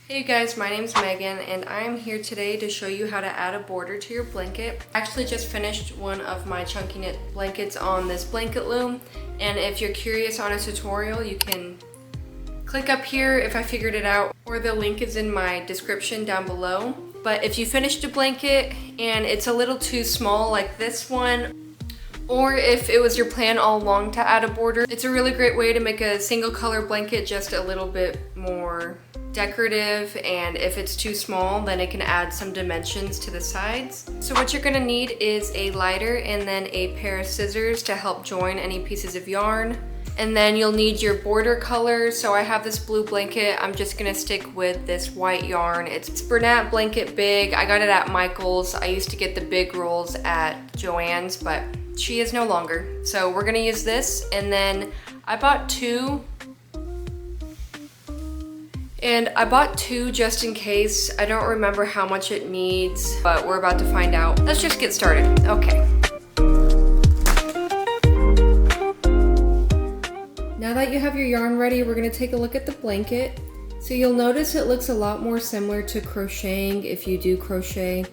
Hey guys, my name's Megan and I'm here today to show you how to add a border to your blanket. I actually just finished one of my chunky knit blankets on this blanket loom, and if you're curious on a tutorial you can click up here if I figured it out, or the link is in my description down below. But if you finished a blanket and it's a little too small like this one, or if it was your plan all along to add a border, it's a really great way to make a single color blanket just a little bit more decorative, and if it's too small then it can add some dimensions to the sides. So what you're gonna need is a lighter and then a pair of scissors to help join any pieces of yarn. And then you'll need your border color. So I have this blue blanket. I'm just gonna stick with this white yarn. It's Bernat Blanket Big. I got it at Michael's. I used to get the big rolls at Joann's, but she is no longer. So we're gonna use this, and then I bought two. And I bought two just in case. I don't remember how much it needs, but we're about to find out. Let's just get started. Okay. Now that you have your yarn ready, we're gonna take a look at the blanket. So you'll notice it looks a lot more similar to crocheting if you do crochet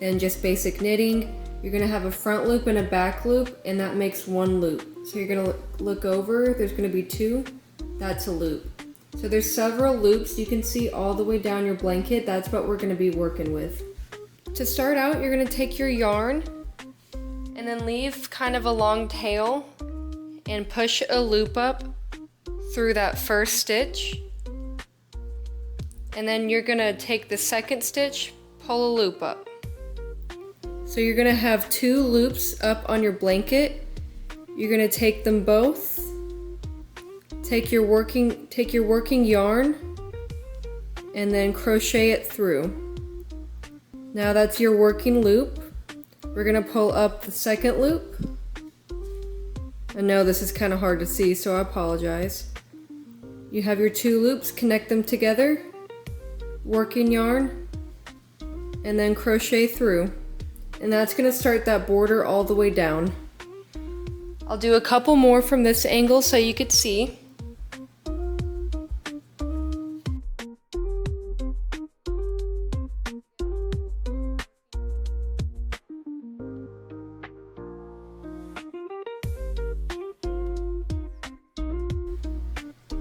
than just basic knitting. You're gonna have a front loop and a back loop, and that makes one loop. So you're gonna look over, there's gonna be two, that's a loop. So there's several loops you can see all the way down your blanket. That's what we're gonna be working with. To start out, you're gonna take your yarn and then leave kind of a long tail and push a loop up through that first stitch. And then you're gonna take the second stitch, pull a loop up. So you're gonna have two loops up on your blanket. You're gonna take them both. Take your working yarn and then crochet it through. Now that's your working loop. We're gonna pull up the second loop. I know this is kind of hard to see, so I apologize. You have your two loops, connect them together, working yarn, and then crochet through. And that's gonna start that border all the way down. I'll do a couple more from this angle so you could see.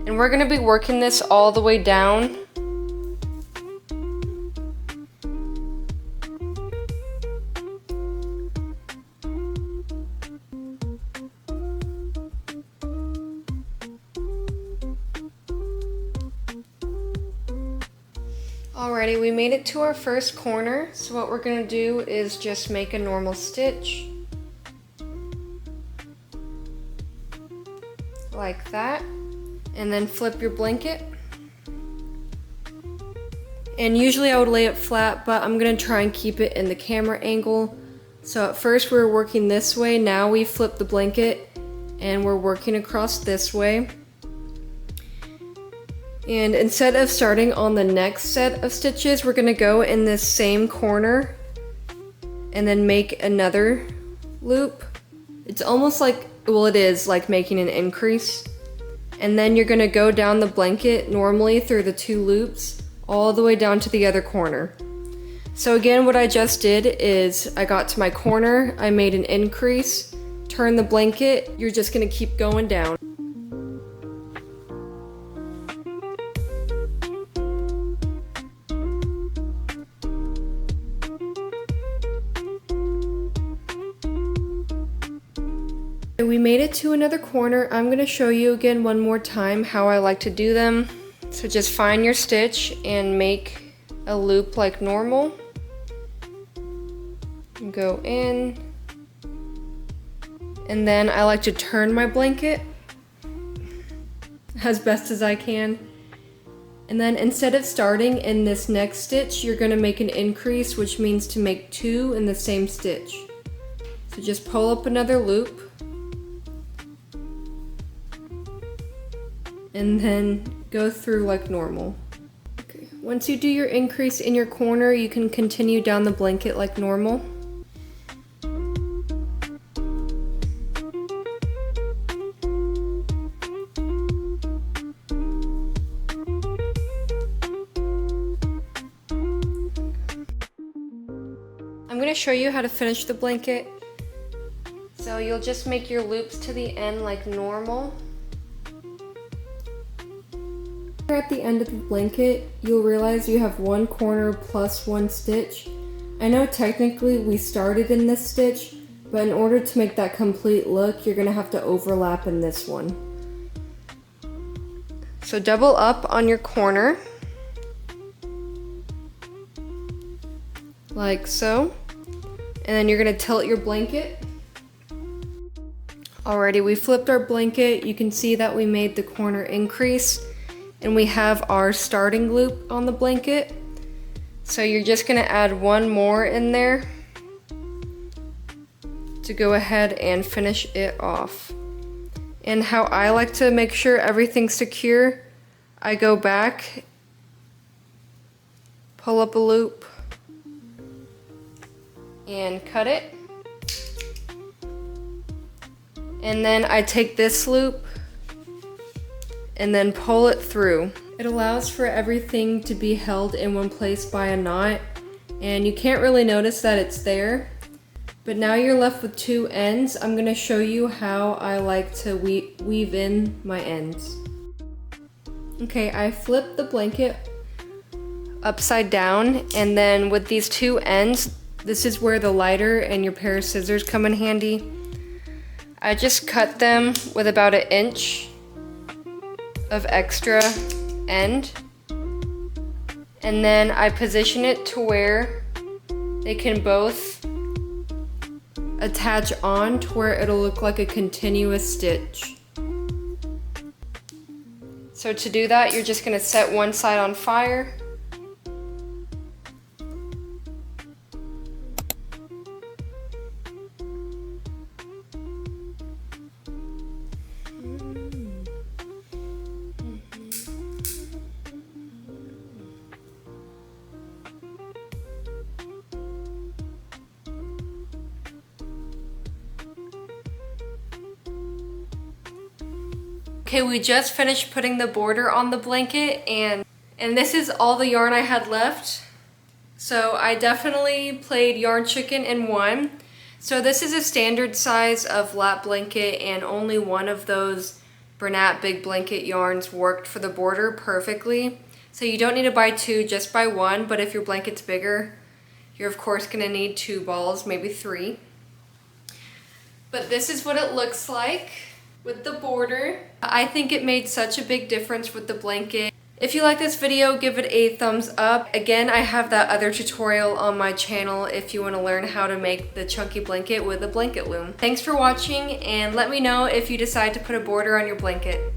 And we're gonna be working this all the way down. Alrighty, we made it to our first corner. So what we're gonna do is just make a normal stitch. Like that. And then flip your blanket. And usually I would lay it flat, but I'm gonna try and keep it in the camera angle. So at first we were working this way, now we flip the blanket and we're working across this way. And instead of starting on the next set of stitches, we're gonna go in this same corner and then make another loop. It's almost like, well, it is like making an increase. And then you're gonna go down the blanket normally through the two loops all the way down to the other corner. So again, what I just did is I got to my corner, I made an increase, turn the blanket, you're just gonna keep going down. We made it to another corner. I'm going to show you again one more time how I like to do them. So just find your stitch and make a loop like normal. Go in. And then I like to turn my blanket as best as I can. And then instead of starting in this next stitch, you're going to make an increase, which means to make two in the same stitch. So just pull up another loop. And then go through like normal. Okay. Once you do your increase in your corner, you can continue down the blanket like normal. gonna show you how to finish the blanket. So you'll just make your loops to the end like normal. At the end of the blanket, you'll realize you have one corner plus one stitch. I know technically we started in this stitch, but in order to make that complete look, you're gonna have to overlap in this one. So double up on your corner, like so, and then you're gonna tilt your blanket. Alrighty, we flipped our blanket. You can see that we made the corner increase, and we have our starting loop on the blanket. So you're just gonna add one more in there to go ahead and finish it off. And how I like to make sure everything's secure, I go back, pull up a loop, and cut it. And then I take this loop and then pull it through. It allows for everything to be held in one place by a knot, and you can't really notice that it's there. But now you're left with two ends. I'm gonna show you how I like to weave in my ends. Okay, I flipped the blanket upside down, and then with these two ends, this is where the lighter and your pair of scissors come in handy. I just cut them with about 1 inch of extra end, and then I position it to where they can both attach on to where it'll look like a continuous stitch. So to do that, you're just gonna set one side on fire. Okay, we just finished putting the border on the blanket, and this is all the yarn I had left. So I definitely played yarn chicken in one. So this is a standard size of lap blanket, and only one of those Bernat big blanket yarns worked for the border perfectly. So you don't need to buy two, just buy one, but if your blanket's bigger, you're of course gonna need 2 balls, maybe 3. But this is what it looks like with the border. I think it made such a big difference with the blanket. If you like this video, give it a thumbs up. Again, I have that other tutorial on my channel if you want to learn how to make the chunky blanket with a blanket loom. Thanks for watching, and let me know if you decide to put a border on your blanket.